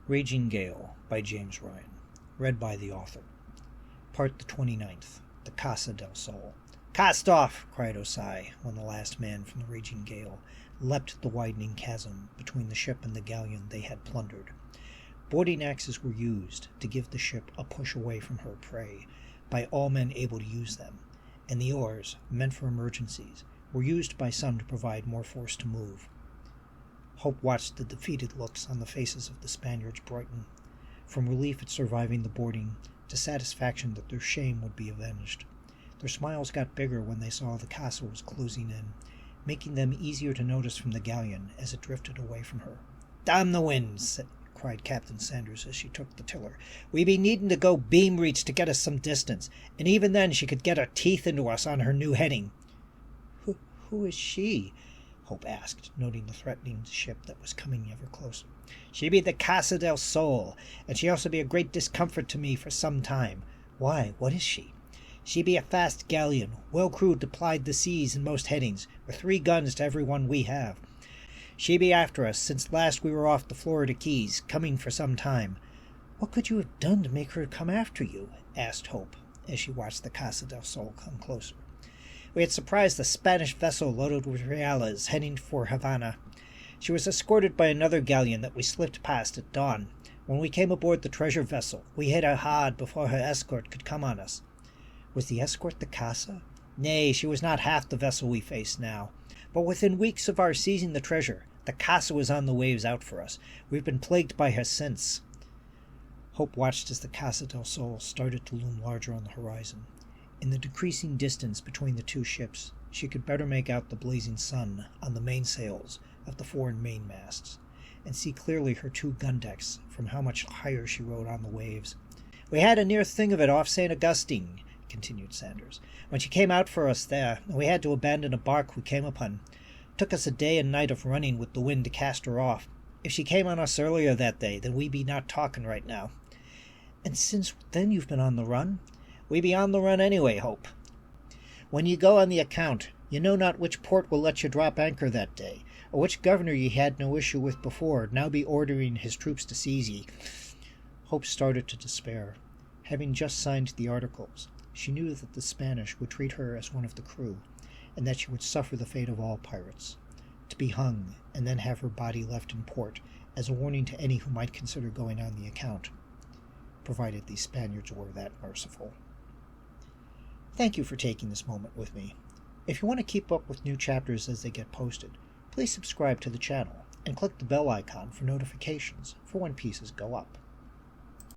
Raging Gale by James Ryan. Read by the author. Part the 29th. The Casa del Sol. "Cast off!" cried Osai, when the last man from the Raging Gale leapt the widening chasm between the ship and the galleon they had plundered. Boarding axes were used to give the ship a push away from her prey by all men able to use them, and the oars, meant for emergencies, were used by some to provide more force to move. Hope watched the defeated looks on the faces of the Spaniards brighten, from relief at surviving the boarding to satisfaction that their shame would be avenged. Their smiles got bigger when they saw the Casa was closing in, making them easier to notice from the galleon as it drifted away from her. "Damn the winds!" cried Captain Sanders as she took the tiller. "We be needin' to go beam reach to get us some distance, and even then she could get her teeth into us on her new heading." Who is she?" Hope asked, noting the threatening ship that was coming ever closer. "She be the Casa del Sol, and she also be a great discomfort to me for some time." "Why, what is she?" "She be a fast galleon, well crewed to ply the seas in most headings, with 3 guns to every one we have. She be after us since last we were off the Florida Keys, coming for some time." "What could you have done to make her come after you?" asked Hope, as she watched the Casa del Sol come closer. "We had surprised a Spanish vessel loaded with reales heading for Havana. She was escorted by another galleon that we slipped past at dawn. When we came aboard the treasure vessel, we hit her hard before her escort could come on us." "Was the escort the Casa?" "Nay, she was not half the vessel we face now. But within weeks of our seizing the treasure, the Casa was on the waves out for us. We've been plagued by her since." Hope watched as the Casa del Sol started to loom larger on the horizon. In the decreasing distance between the two ships, she could better make out the blazing sun on the mainsails of the fore and mainmasts, and see clearly her 2 gun decks from how much higher she rode on the waves. "We had a near thing of it off St. Augustine," continued Sanders, "when she came out for us there, and we had to abandon a bark we came upon. Took us a day and night of running with the wind to cast her off. If she came on us earlier that day, then we be not talking right now." "And since then you've been on the run?" "We be on the run anyway, Hope. When ye go on the account, you know not which port will let you drop anchor that day, or which governor ye had no issue with before now be ordering his troops to seize ye." Hope started to despair. Having just signed the articles, she knew that the Spanish would treat her as one of the crew, and that she would suffer the fate of all pirates, to be hung and then have her body left in port as a warning to any who might consider going on the account, provided these Spaniards were that merciful. Thank you for taking this moment with me. If you want to keep up with new chapters as they get posted, please subscribe to the channel and click the bell icon for notifications for when pieces go up.